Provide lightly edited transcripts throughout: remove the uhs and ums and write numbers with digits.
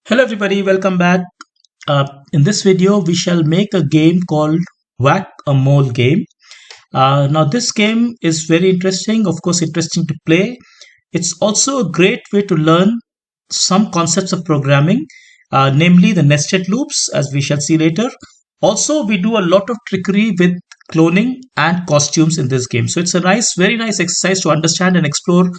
Hello everybody, welcome back. In this video, we shall make a game called Whack-A-Mole game. Now this game is very interesting, of course interesting to play. It's also a great way to learn some concepts of programming, namely the nested loops, as we shall see later. Also, we do a lot of trickery with cloning and costumes in this game. So it's a very nice exercise to understand and explore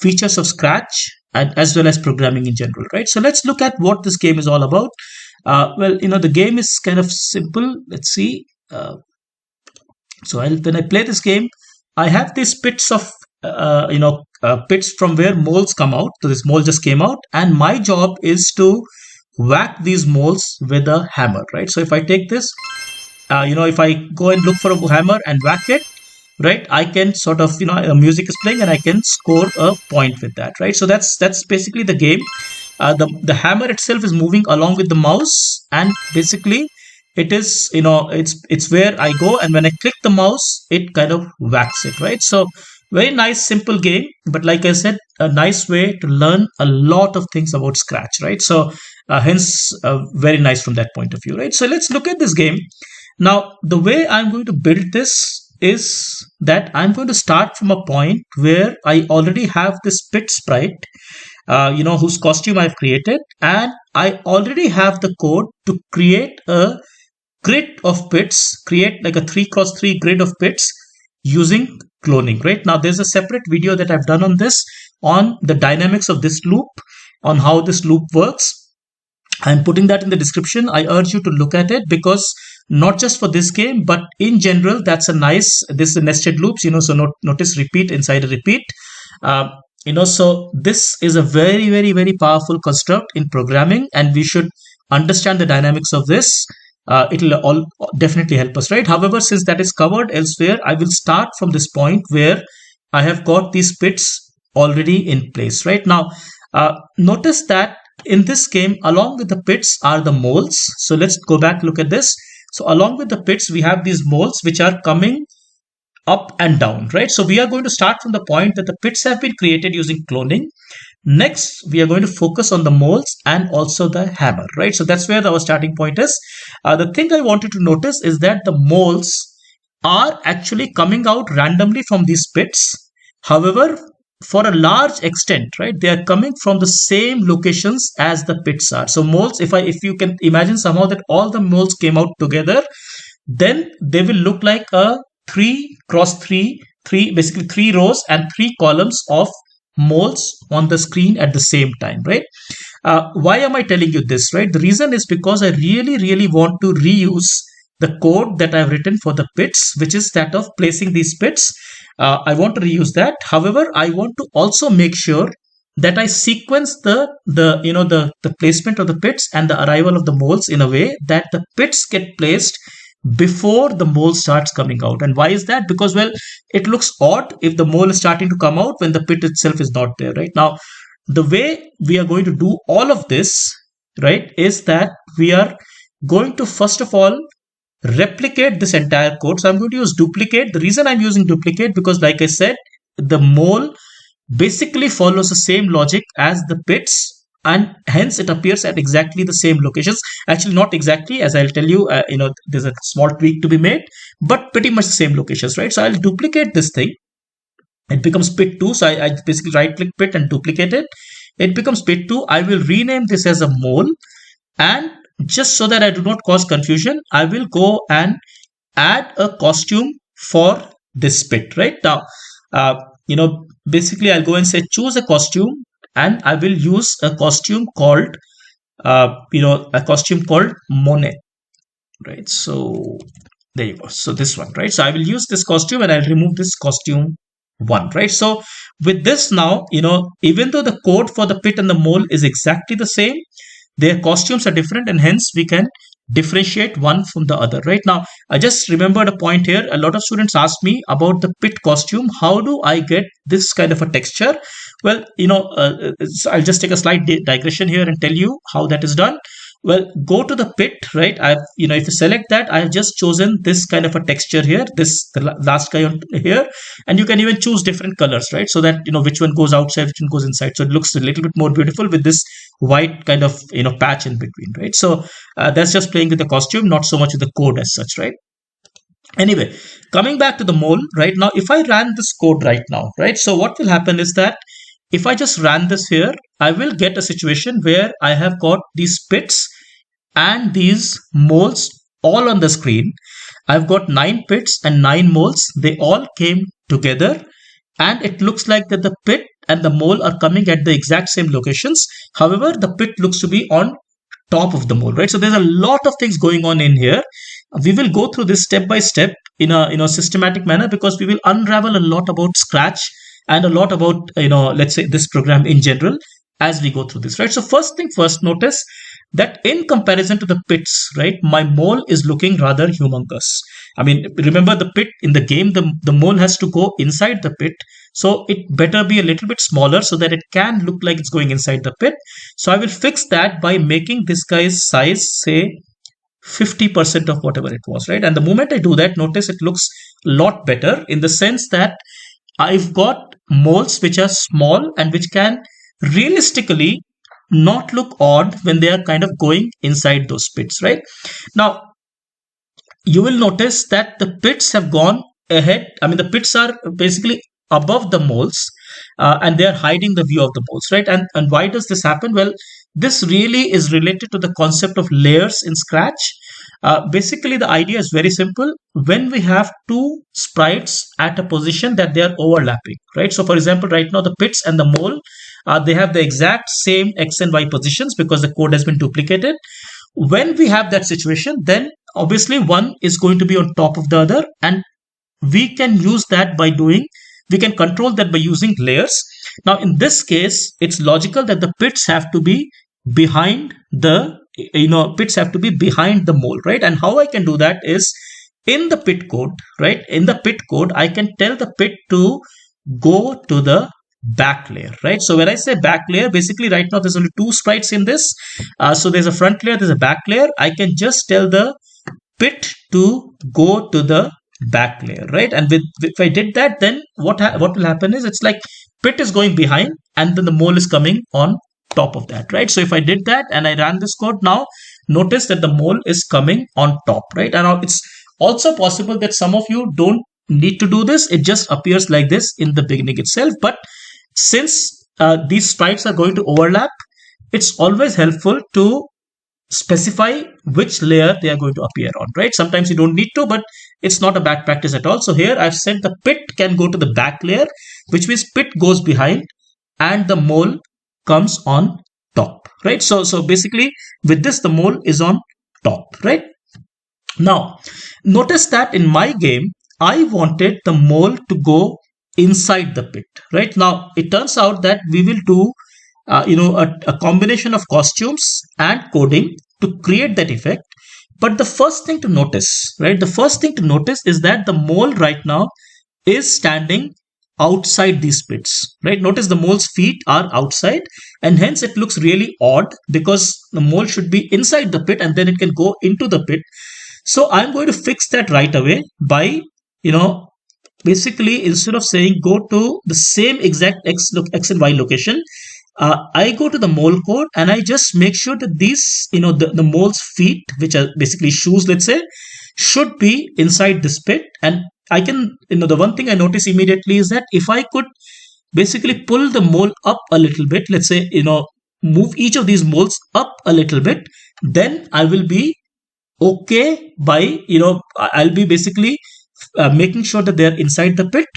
features of Scratch and as well as programming in general, right? So let's look at what this game is all about. The game is kind of simple. Let's see. When I play this game, I have these pits of pits from where moles come out. So this mole just came out, and my job is to whack these moles with a hammer, right? So if I take this, if I go and look for a hammer and whack it, right, I can sort of, music is playing and I can score a point with that, right? So that's basically the game. The hammer itself is moving along with the mouse, and basically it is, it's where I go, and when I click the mouse, it kind of whacks it, right? So very nice, simple game, but like I said, a nice way to learn a lot of things about Scratch, right? So hence very nice from that point of view, right? So let's look at this game. Now, the way I'm going to build this is that I'm going to start from a point where I already have this pit sprite, whose costume I've created, and I already have the code to create a grid of pits, create like a 3x3 grid of pits using cloning, right? Now, there's a separate video that I've done on this, on the dynamics of this loop, on how this loop works. I'm putting that in the description. I urge you to look at it, because not just for this game, but in general, that's a nice, this is nested loops, so notice repeat inside a repeat. So this is a very, very, very powerful construct in programming, and we should understand the dynamics of this. It'll all definitely help us, right? However, since that is covered elsewhere, I will start from this point where I have got these pits already in place, right? Now, notice that in this game, along with the pits are the moles. So let's go back, look at this. So along with the pits, we have these moles which are coming up and down, right? So we are going to start from the point that the pits have been created using cloning. Next, we are going to focus on the moles and also the hammer, right? So that's where our starting point is. The thing I wanted to notice is that the moles are actually coming out randomly from these pits. However, for a large extent, right, they are coming from the same locations as the pits are. So moles, if you can imagine somehow that all the moles came out together, then they will look like a 3x3, basically 3 rows and 3 columns of moles on the screen at the same time, right? Why am I telling you this, right? The reason is because I really, really want to reuse the code that I've written for the pits, which is that of placing these pits. I want to reuse that. However, I want to also make sure that I sequence the placement of the pits and the arrival of the moles in a way that the pits get placed before the mole starts coming out. And why is that? Because, well, it looks odd if the mole is starting to come out when the pit itself is not there, right? Now, the way we are going to do all of this, right, is that we are going to first of all replicate this entire code. So I'm going to use duplicate. The reason I'm using duplicate, because like I said, the mole basically follows the same logic as the pits, and hence it appears at exactly the same locations. Actually, not exactly, as I'll tell you, there's a small tweak to be made, but pretty much the same locations, right? So I'll duplicate this thing. It becomes pit 2. So I basically right click pit and duplicate it. It becomes pit 2. I will rename this as a mole, and just so that I do not cause confusion, I will go and add a costume for this pit, right? Now, basically I'll go and say choose a costume, and I will use a costume called, Monet, right? So there you go. So this one, right? So I will use this costume and I'll remove this costume 1, right? So with this now, even though the code for the pit and the mole is exactly the same, their costumes are different, and hence we can differentiate one from the other. Right now, I just remembered a point here. A lot of students ask me about the pit costume. How do I get this kind of a texture? Well, I'll just take a slight digression here and tell you how that is done. Well, go to the pit, right? If you select that, I have just chosen this kind of a texture here, the last guy on here, and you can even choose different colors, right? So that, which one goes outside, which one goes inside. So it looks a little bit more beautiful with this white kind of, patch in between, right? So that's just playing with the costume, not so much with the code as such, right? Anyway, coming back to the mole, right now, if I ran this code right now, right? So what will happen is that if I just ran this here, I will get a situation where I have got these pits and these moles all on the screen. I've got 9 pits and 9 moles. They all came together, and it looks like that the pit and the mole are coming at the exact same locations. However, the pit looks to be on top of the mole, right? So there's a lot of things going on in here. We will go through this step by step in a systematic manner, because we will unravel a lot about Scratch and a lot about, let's say, this program in general as we go through this, right? So first thing first, notice that in comparison to the pits, right, my mole is looking rather humongous. I mean, remember the pit in the game, the mole has to go inside the pit. So it better be a little bit smaller so that it can look like it's going inside the pit. So I will fix that by making this guy's size, say, 50% of whatever it was, right? And the moment I do that, notice it looks a lot better, in the sense that I've got moles which are small and which can realistically not look odd when they are kind of going inside those pits, right? Now, you will notice that the pits have gone ahead. I mean, the pits are basically above the moles, and they are hiding the view of the moles, right? And why does this happen? Well, this really is related to the concept of layers in Scratch. Basically, the idea is very simple. When we have two sprites at a position that they are overlapping, right? So, for example, right now the pits and the mole, they have the exact same X and Y positions because the code has been duplicated. When we have that situation, then obviously one is going to be on top of the other, and we can use that by doing, we can control that by using layers. Now, in this case, it's logical that the pits have to be behind the, pits have to be behind the mole, right? And how I can do that is in the pit code, right? In the pit code, I can tell the pit to go to the back layer, right? So when I say back layer, basically right now there's only two sprites in this. So there's a front layer, there's a back layer. I can just tell the pit to go to the back layer, right? And if I did that, then what will happen is, it's like pit is going behind and then the mole is coming on top of that, right? So if I did that and I ran this code now, notice that the mole is coming on top, right? And it's also possible that some of you don't need to do this. It just appears like this in the beginning itself. But since these sprites are going to overlap, it's always helpful to specify which layer they are going to appear on, right? Sometimes you don't need to, but it's not a bad practice at all. So here I've said the pit can go to the back layer, which means pit goes behind and the mole comes on top, right? So basically with this, the mole is on top, right? Now, notice that in my game, I wanted the mole to go inside the pit, right? Now, it turns out that we will do a combination of costumes and coding to create that effect. But the first thing to notice, right? The first thing to notice is that the mole right now is standing outside these pits, right? Notice the mole's feet are outside, and hence it looks really odd because the mole should be inside the pit and then it can go into the pit. So I'm going to fix that right away by, basically instead of saying go to the same exact X and Y location, I go to the mole code and I just make sure that these, the mole's feet, which are basically shoes, let's say, should be inside this pit. And I can, the one thing I notice immediately is that if I could basically pull the mole up a little bit, let's say, move each of these moles up a little bit, then I will be okay by, I'll be basically making sure that they're inside the pit.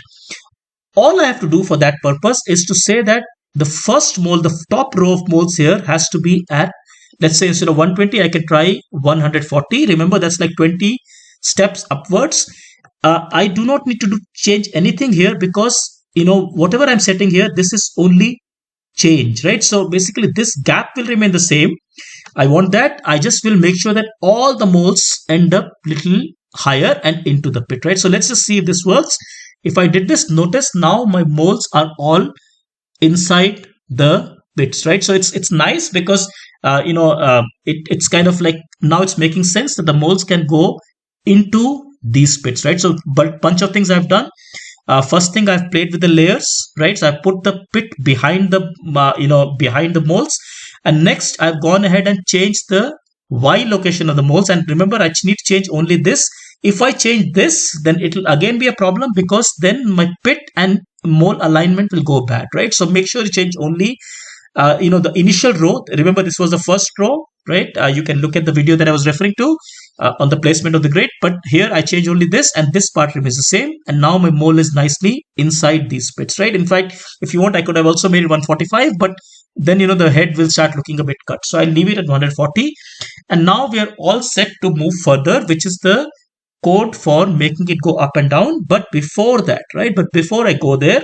All I have to do for that purpose is to say that the first mole, the top row of moles here has to be at, let's say instead of 120, I can try 140. Remember, that's like 20 steps upwards. I do not need to change anything here because, whatever I'm setting here, this is only change, right? So basically this gap will remain the same. I want that. I just will make sure that all the moles end up little higher and into the pit, right? So let's just see if this works. If I did this, notice now my moles are all inside the bits, right? So it's nice because it's kind of like now it's making sense that the moles can go into these pits, right? So but bunch of things I've done. First thing, I've played with the layers, right? So I put the pit behind the behind the moles, and next I've gone ahead and changed the Y location of the moles. And remember, I need to change only this. If I change this, then it will again be a problem because then my pit and mole alignment will go bad, right? So make sure you change only the initial row. Remember, this was the first row, right? You can look at the video that I was referring to on the placement of the grid, but here I change only this, and this part remains the same, and now my mole is nicely inside these pits, right? In fact, if you want, I could have also made it 145, but then the head will start looking a bit cut, so I'll leave it at 140. And now we are all set to move further, which is the code for making it go up and down. But before that, right, but before I go there,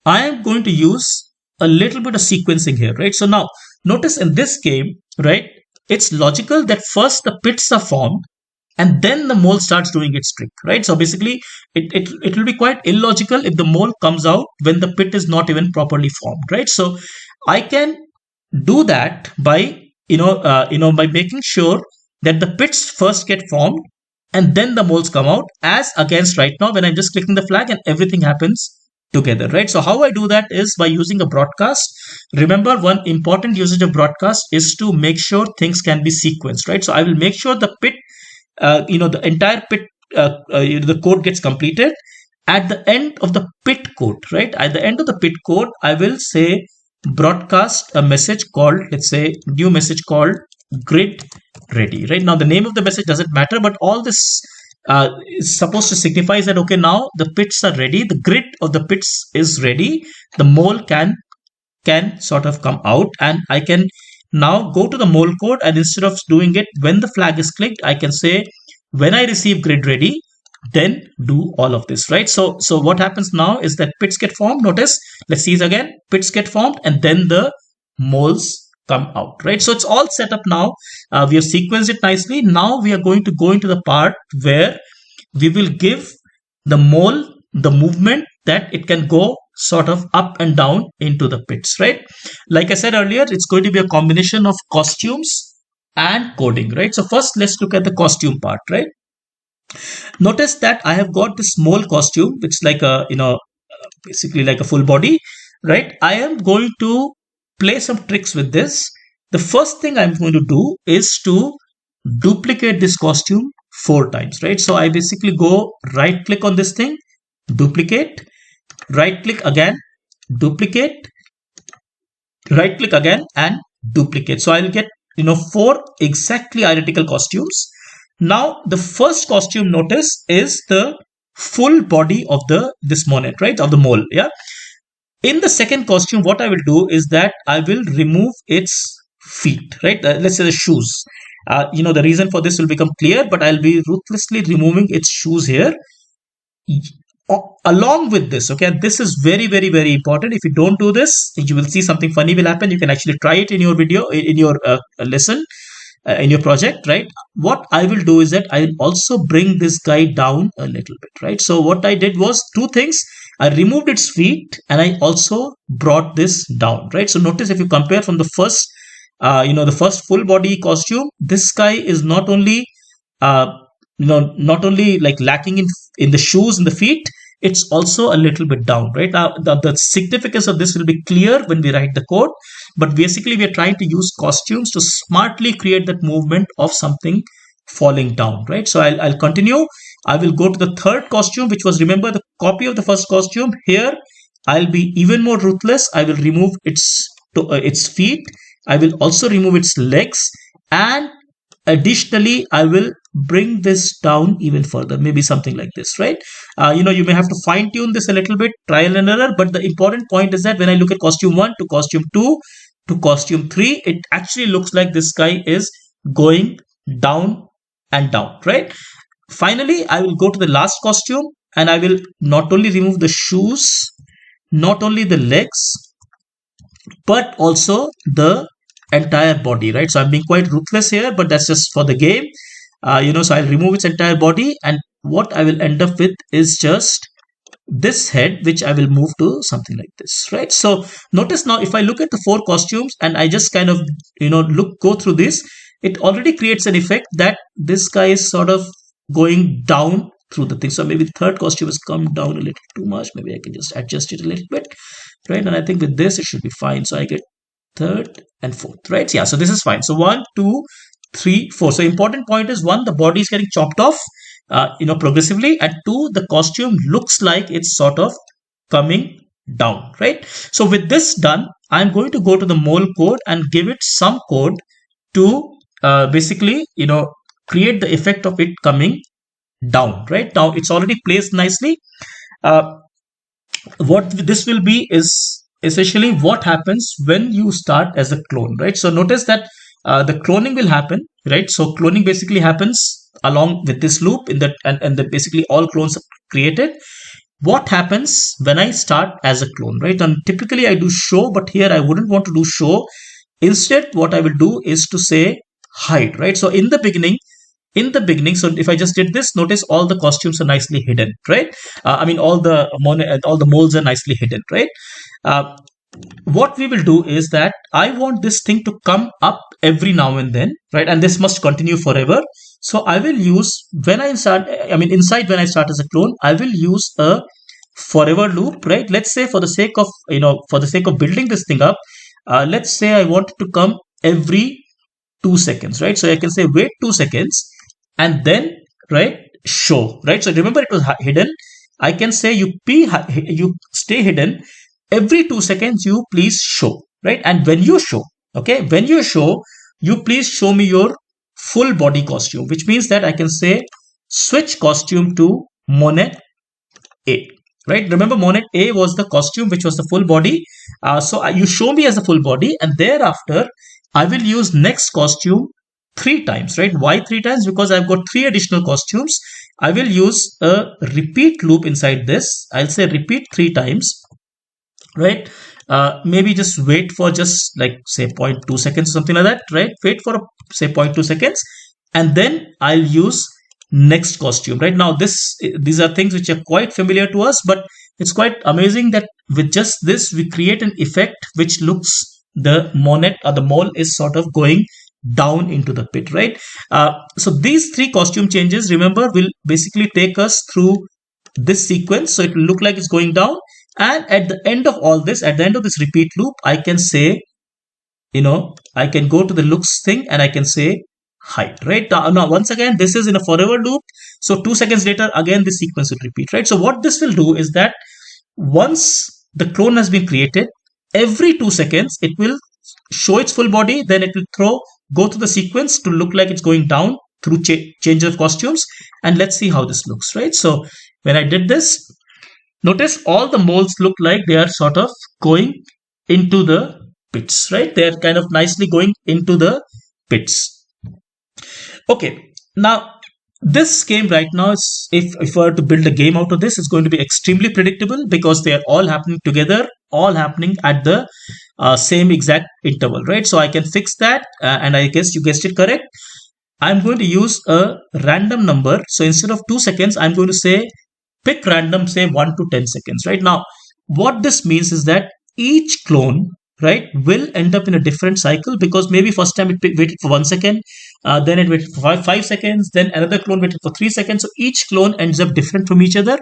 I am going to use a little bit of sequencing here, right? So now notice in this game, right, it's logical that first the pits are formed and then the mole starts doing its trick, right? So basically it will be quite illogical if the mole comes out when the pit is not even properly formed, right? So I can do that by by making sure that the pits first get formed and then the moles come out, as against right now when I'm just clicking the flag and everything happens together, right? So how I do that is by using a broadcast. Remember, one important usage of broadcast is to make sure things can be sequenced, right? So I will make sure the pit, the entire pit, the code gets completed. At the end of the pit code, right? At the end of the pit code, I will say broadcast a message called, let's say, new message called grid ready, right? Now the name of the message doesn't matter, but all this is supposed to signify that okay, now the pits are ready, the grid of the pits is ready, the mole can sort of come out, and I can now go to the mole code, and instead of doing it when the flag is clicked, I can say when I receive grid ready, then do all of this, right? So what happens now is that pits get formed. Notice, let's see it again, pits get formed and then the moles come out, right? So it's all set up now. We have sequenced it nicely. Now we are going to go into the part where we will give the mole the movement that it can go sort of up and down into the pits, right? Like I said earlier, it's going to be a combination of costumes and coding, right? So first let's look at the costume part, right? Notice that I have got this mole costume, which is like a basically like a full body, right? I am going to play some tricks with this. The first thing I'm going to do is to duplicate this costume 4 times, right? So I basically go right click on this thing, duplicate, right click again, duplicate, right click again, and duplicate. So I'll get 4 exactly identical costumes. Now the first costume, notice, is the full body of this monet, right, of the mole. Yeah. In the second costume, what I will do is that I will remove its feet, right? Let's say the shoes. The reason for this will become clear, but I'll be ruthlessly removing its shoes here. Along with this, okay, this is very, very, very important. If you don't do this, you will see something funny will happen. You can actually try it in your video, in your lesson, in your project, right? What I will do is that I will also bring this guy down a little bit, right? So what I did was 2 things. I removed its feet and I also brought this down, right? So notice, if you compare from the first, the first full body costume, this guy is not only, not only like lacking in the shoes and the feet, it's also a little bit down, right? Now the significance of this will be clear when we write the code, but basically we are trying to use costumes to smartly create that movement of something falling down, right? So I'll continue. I will go to the third costume, which was, remember, the copy of the first costume. Here I'll be even more ruthless. I will remove its feet. I will also remove its legs, and additionally I will bring this down even further, maybe something like this, right? You may have to fine tune this a little bit, trial and error, but the important point is that when I look at costume 1 to costume 2 to costume 3, it actually looks like this guy is going down and down, right? Finally, I will go to the last costume and I will not only remove the shoes, not only the legs, but also the entire body, right? So I'm being quite ruthless here, but that's just for the game. So I'll remove its entire body, and what I will end up with is just this head, which I will move to something like this, right? So notice now, if I look at the 4 costumes and I just kind of, go through this, it already creates an effect that this guy is sort of going down through the thing. So maybe the third costume has come down a little too much. Maybe I can just adjust it a little bit, right? And I think with this, it should be fine. So I get third and fourth, right? Yeah, so this is fine. So 1, 2, 3, 4. So important point is, 1, the body is getting chopped off, progressively, and 2, the costume looks like it's sort of coming down, right? So with this done, I'm going to go to the mole code and give it some code to basically, create the effect of it coming down, right? Now it's already placed nicely. What this will be is essentially what happens when you start as a clone, right? So notice that the cloning will happen, right? So cloning basically happens along with this loop in that, and then basically all clones are created. What happens when I start as a clone, right? And typically I do show, but here I wouldn't want to do show. Instead, what I will do is to say hide, right? So in the beginning, so if I just did this, notice all the costumes are nicely hidden, right? All the moles are nicely hidden, right? What we will do is that I want this thing to come up every now and then, right? And this must continue forever. So I will use, inside when I start as a clone, I will use a forever loop, right? Let's say for the sake of, building this thing up, let's say I want it to come every 2 seconds, right? So I can say wait 2 seconds and then, right, show, right? So remember it was hidden. I can say you stay hidden. Every 2 seconds, you please show, right? And when you show, you please show me your full body costume, which means that I can say switch costume to Monet A, right? Remember, Monet A was the costume which was the full body. So you show me as the full body, and thereafter I will use next costume 3 times, right? Why 3 times? Because I've got 3 additional costumes. I will use a repeat loop inside this. I'll say repeat 3 times, right? Maybe just wait for just like say 0.2 seconds or something like that, right? Wait for say 0.2 seconds, and then I'll use next costume, right? Now these are things which are quite familiar to us, but it's quite amazing that with just this we create an effect which looks the monet or the mole is sort of going down into the pit, right? So these 3 costume changes, remember, will basically take us through this sequence. So it will look like it's going down, and at the end of all this, at the end of this repeat loop, I can say, I can go to the looks thing and I can say hide, right? Now once again, this is in a forever loop. So 2 seconds later, again, this sequence will repeat, right? So what this will do is that once the clone has been created, every 2 seconds, it will show its full body, then it will go through the sequence to look like it's going down through change of costumes. And let's see how this looks, right? So when I did this, notice all the moles look like they are sort of going into the pits, right? They're kind of nicely going into the pits. Okay, now this game right now is, if I were to build a game out of this, it's going to be extremely predictable because they are all happening together, all happening at the same exact interval, right? So I can fix that, and I guess you guessed it correct. I'm going to use a random number. So instead of 2 seconds, I'm going to say pick random, say 1 to 10 seconds, right? Now, what this means is that each clone, right, will end up in a different cycle, because maybe first time it waited for 1 second, then it waited for 5 seconds, then another clone waited for 3 seconds. So each clone ends up different from each other,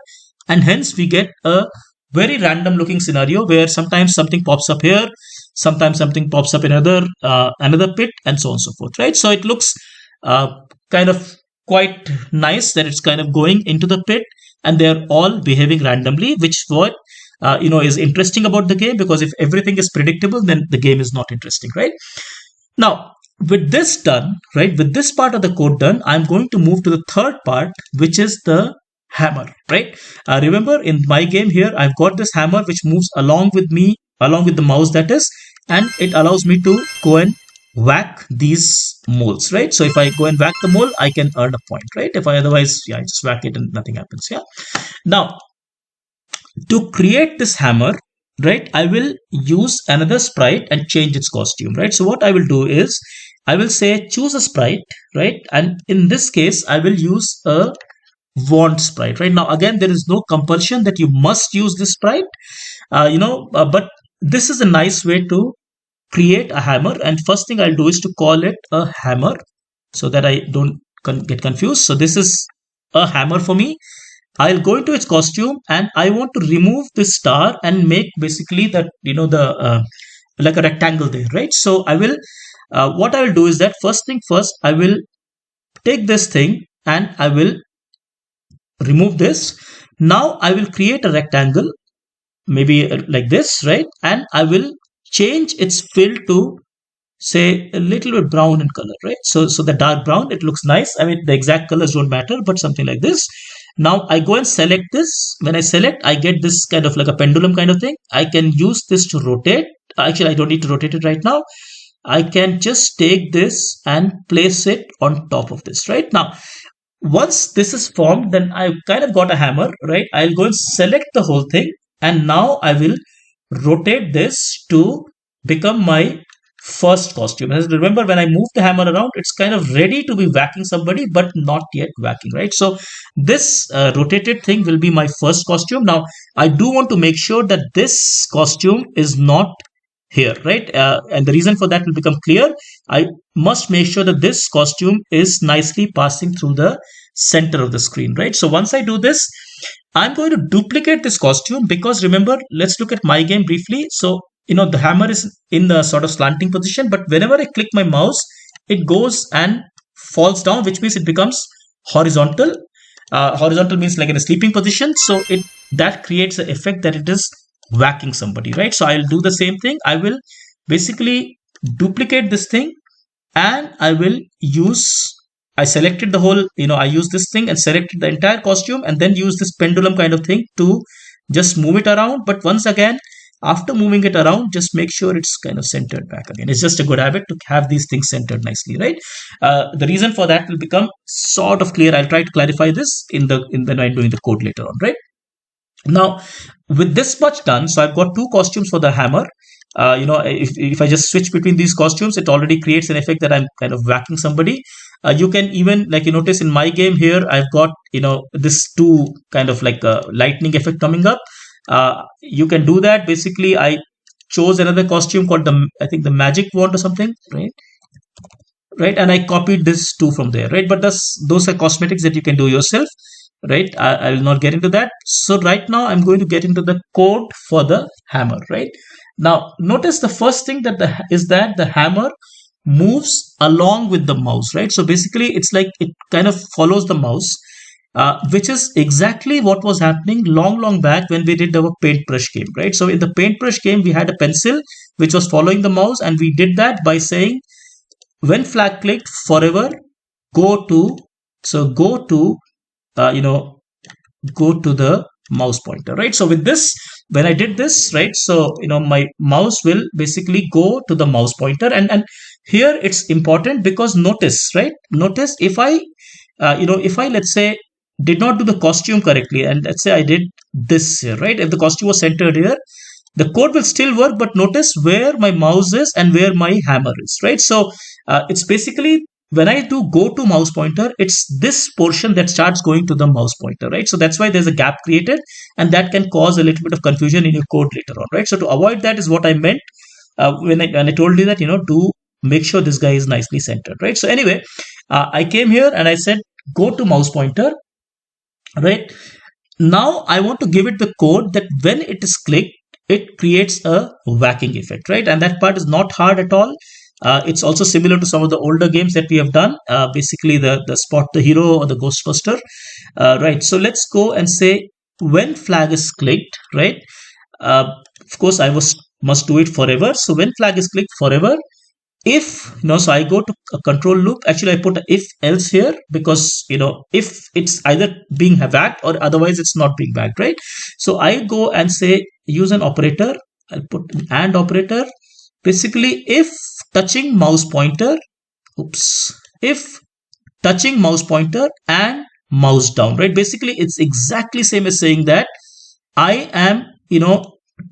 and hence we get a very random looking scenario where sometimes something pops up here, sometimes something pops up in another pit, and so on and so forth, right? So it looks kind of quite nice that it's kind of going into the pit, and they're all behaving randomly, which what is interesting about the game, because if everything is predictable, then the game is not interesting, right? Now, with this done, right, with this part of the code done, I'm going to move to the third part, which is the hammer, right? Remember, in my game here, I've got this hammer which moves along with me, along with the mouse, that is, and it allows me to go and whack these moles, right? So if I go and whack the mole, I can earn a point, right? If I otherwise, I just whack it and nothing happens. Yeah. Now, to create this hammer, right, I will use another sprite and change its costume, right? So what I will do is I will say choose a sprite, right? And in this case, I will use a want sprite. Right now, again, there is no compulsion that you must use this sprite, but this is a nice way to create a hammer. And first thing I'll do is to call it a hammer so that I don't get confused. So this is a hammer for me. I'll go into its costume and I want to remove this star and make basically that, like a rectangle there, right? So I will, what I will do is that first thing first, I will take this thing and I will remove this. Now I will create a rectangle, maybe like this, right? And I will change its fill to say a little bit brown in color, right? So the dark brown, it looks nice. I mean, the exact colors don't matter, but something like this. Now I go and select this. When I select, I get this kind of like a pendulum kind of thing. I can use this to rotate. Actually, I don't need to rotate it right now. I can just take this and place it on top of this, right? Now, once this is formed, then I kind of got a hammer, right? I'll go and select the whole thing. And now I will rotate this to become my first costume. As remember, when I move the hammer around, it's kind of ready to be whacking somebody, but not yet whacking, right? So this rotated thing will be my first costume. Now, I do want to make sure that this costume is not here, right? And the reason for that will become clear. I must make sure that this costume is nicely passing through the center of the screen, right? So once I do this, I'm going to duplicate this costume because remember, let's look at my game briefly. So, the hammer is in the sort of slanting position, but whenever I click my mouse, it goes and falls down, which means it becomes horizontal. Horizontal means like in a sleeping position. So that creates the effect that it is whacking somebody, right? So I'll do the same thing. I will basically duplicate this thing and I selected the whole, I use this thing and selected the entire costume and then use this pendulum kind of thing to just move it around. But once again, after moving it around, just make sure it's kind of centered back again. It's just a good habit to have these things centered nicely, right? The reason for that will become sort of clear. I'll try to clarify this when I'm doing the code later on, right? Now, with this much done, so I've got two costumes for the hammer. If I just switch between these costumes, it already creates an effect that I'm kind of whacking somebody. You can even, like you notice in my game here, I've got, this two kind of like a lightning effect coming up. You can do that. Basically, I chose another costume called I think the magic wand or something, right? Right. And I copied this two from there, right? But those are cosmetics that you can do yourself, right? I will not get into that. So right now I'm going to get into the code for the hammer, right? Now, notice the first thing is that the hammer moves along with the mouse, right? So basically it's like it kind of follows the mouse, which is exactly what was happening long back when we did our paintbrush game, right? So in the paintbrush game, we had a pencil which was following the mouse, and we did that by saying when flag clicked forever, go to the mouse pointer, right? So with this, when I did this, right, so my mouse will basically go to the mouse pointer, and here it's important because notice if I let's say did not do the costume correctly, and let's say I did this here, right? If the costume was centered here, the code will still work, but notice where my mouse is and where my hammer is, right? So it's basically when I do go to mouse pointer, it's this portion that starts going to the mouse pointer, right? So that's why there's a gap created, and that can cause a little bit of confusion in your code later on, right? So to avoid that is what I meant when I told you that, do make sure this guy is nicely centered, right? So anyway, I came here and I said, go to mouse pointer, right? Now I want to give it the code that when it is clicked, it creates a whacking effect, right? And that part is not hard at all. It's also similar to some of the older games that we have done, basically the Spot the Hero or the Ghostbuster, right? So let's go and say when flag is clicked, right? Of course, must do it forever. So when flag is clicked forever, if so I go to a control loop. Actually, I put a if else here because if it's either being whacked or otherwise it's not being whacked, right? So I go and say use an operator. I'll put an AND operator. Basically, if touching mouse pointer, if touching mouse pointer and mouse down, right? Basically, it's exactly same as saying that I am,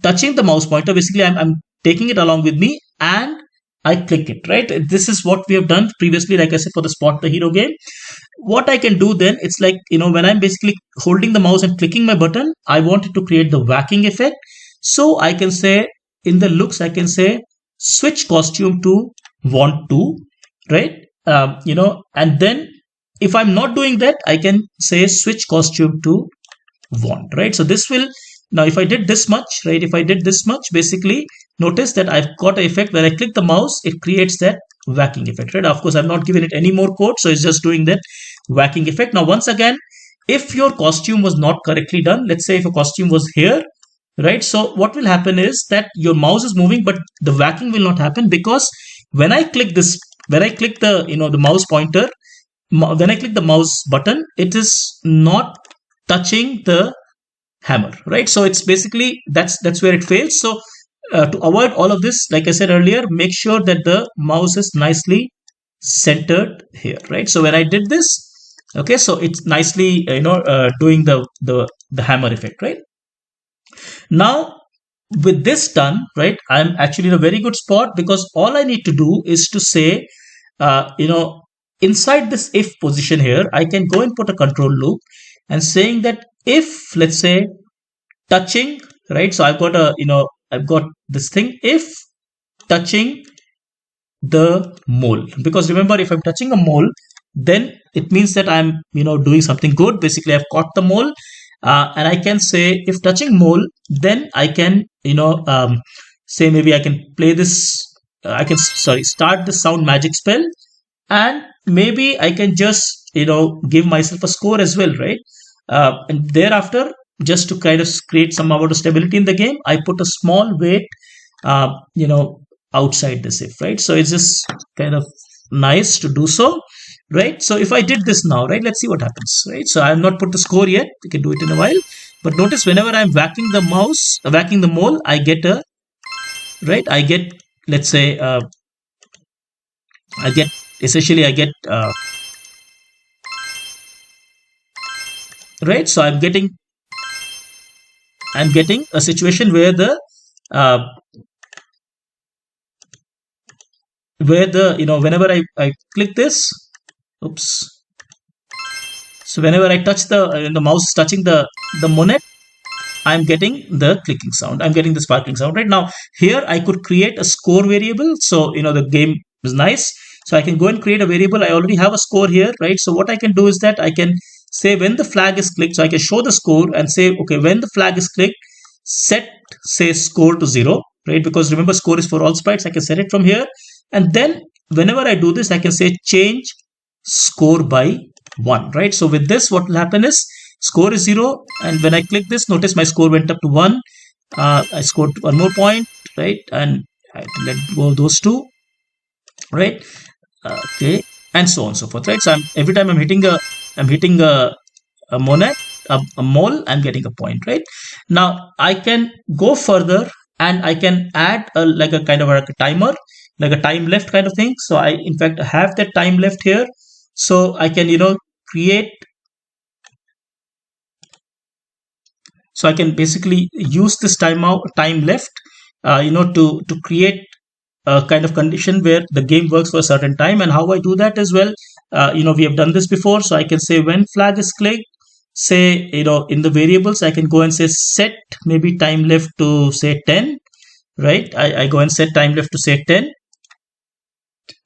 touching the mouse pointer. Basically, I'm taking it along with me, and I click it, right? This is what we have done previously, like I said, for the Spot the Hero game. What I can do then, it's like, when I'm basically holding the mouse and clicking my button, I want it to create the whacking effect. So I can say in the looks, I can say switch costume to want to, right? And then if I'm not doing that, I can say switch costume to want, right? So this will, now if I did this much, right? If I did this much, basically notice that I've got an effect where I click the mouse, it creates that whacking effect, right? Of course, I've not given it any more code, so it's just doing that whacking effect. Now, once again, if your costume was not correctly done, let's say if a costume was here, right? So what will happen is that your mouse is moving, but the whacking will not happen, because when I click this, when I click the, the mouse pointer, when I click the mouse button, it is not touching the hammer, right? So it's basically, that's where it fails. So to avoid all of this, like I said earlier, make sure that the mouse is nicely centered here, right? So when I did this, okay, so it's nicely doing the hammer effect, right? Now with this done, right, I'm actually in a very good spot, because all I need to do is to say, inside this if position here, I can go and put a control loop and saying that if, let's say, touching, right? So I've got this thing, if touching the mole, because remember, if I'm touching a mole, then it means that I'm, doing something good. Basically, I've caught the mole, and I can say if touching mole, then I can, say maybe I can play this, I can, sorry, start the sound magic spell, and maybe I can just, give myself a score as well, right? And thereafter, just to kind of create some amount of stability in the game, I put a small weight, uh, you know, outside this if, right? So it's just kind of nice to do so, right? So if I did this now, right, let's see what happens, right? So I have not put the score yet. We can do it in a while. But notice whenever I'm whacking the mouse, whacking the mole, I get a, right? I get, let's say, I get, essentially, I get, right? So I'm getting a situation where uh, whenever I click this, oops. So whenever I touch the mouse is touching the monet, I'm getting the clicking sound. I'm getting the sparkling sound. Right now, here I could create a score variable. So the game is nice. So I can go and create a variable. I already have a score here, right? So what I can do is that I can say when the flag is clicked. So I can show the score and say, okay, when the flag is clicked, set say score to 0, right? Because remember, score is for all sprites. I can set it from here, and then whenever I do this, I can say change score by 1, right? So with this, what will happen is score is 0, and when I click this, notice my score went up to 1. I scored 1 more point, right? And I have to let go of those two, right? Okay, and so on and so forth, right? So every time I'm hitting a monet, a mole, I'm getting a point, right? Now I can go further and I can add like a kind of a timer, like a time left kind of thing. So I in fact have that time left here, so I can create. So I can basically use this time left, to create a kind of condition where the game works for a certain time. And how I do that as well, we have done this before. So I can say when flag is clicked, say in the variables, I can go and say set maybe time left to say 10, right? I go and set time left to say 10.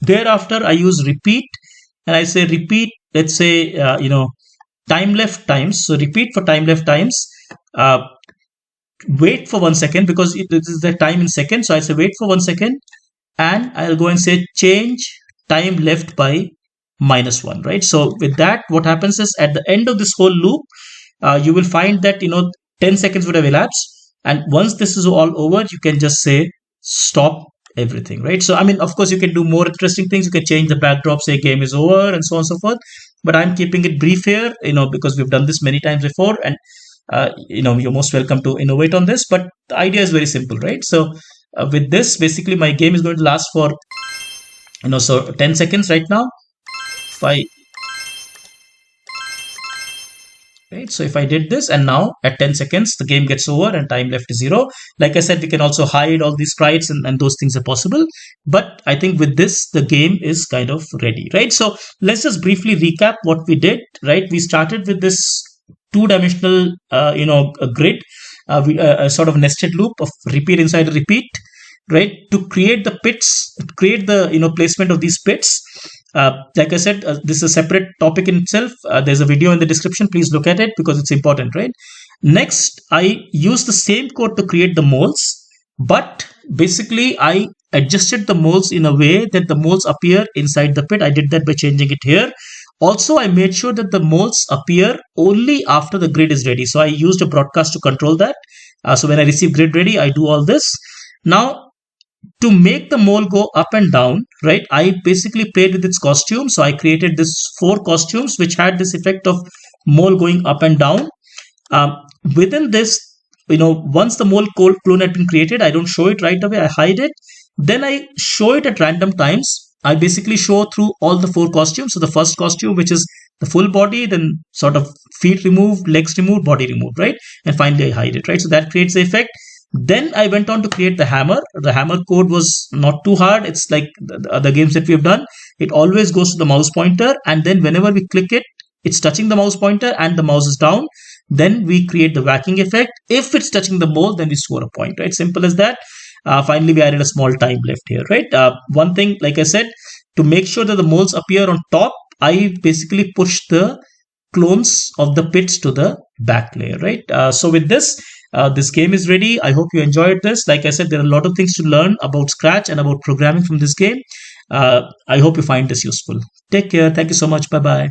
Thereafter I use repeat, and I say repeat, let's say time left times. So repeat for time left times. Wait for 1 second, because this is the time in seconds. So I say wait for 1 second, and I'll go and say change time left by -1, right? So with that, what happens is at the end of this whole loop, you will find that 10 seconds would have elapsed, and once this is all over, you can just say stop everything, right? So I mean, of course, you can do more interesting things. You can change the backdrop, say game is over, and so on and so forth. But I'm keeping it brief here, because we've done this many times before, and you're most welcome to innovate on this. But the idea is very simple, right? So with this, basically, my game is going to last for so 10 seconds right now. If I right? So if I did this, and now at 10 seconds, the game gets over and time left is 0. Like I said, we can also hide all these sprites, and those things are possible. But I think with this, the game is kind of ready, right? So let's just briefly recap what we did, right? We started with this two-dimensional, a grid, a sort of nested loop of repeat inside a repeat, right? To create the pits, create the placement of these pits. Like I said, this is a separate topic in itself. There's a video in the description. Please look at it because it's important, right? Next, I use the same code to create the moles, but basically I adjusted the moles in a way that the moles appear inside the pit. I did that by changing it here. Also, I made sure that the moles appear only after the grid is ready. So I used a broadcast to control that. So when I receive grid ready, I do all this. Now, to make the mole go up and down, right, I basically played with its costume. So I created this 4 costumes which had this effect of mole going up and down. Um, Within this, once the mole clone had been created, I don't show it right away. I hide it. Then I show it at random times. I basically show through all the 4 costumes. So the first costume, which is the full body, then sort of feet removed, legs removed, body removed, right? And finally I hide it, right? So that creates the effect. Then I went on to create the hammer. The hammer code was not too hard. It's like the other games that we have done. It always goes to the mouse pointer, and then whenever we click it, it's touching the mouse pointer and the mouse is down. Then we create the whacking effect. If it's touching the mole, then we score a point, right? Simple as that. Finally, we added a small time left here, right? One thing, like I said, to make sure that the moles appear on top, I basically push the clones of the pits to the back layer, right? So with this, this game is ready. I hope you enjoyed this. Like I said, there are a lot of things to learn about Scratch and about programming from this game. I hope you find this useful. Take care. Thank you so much. Bye bye.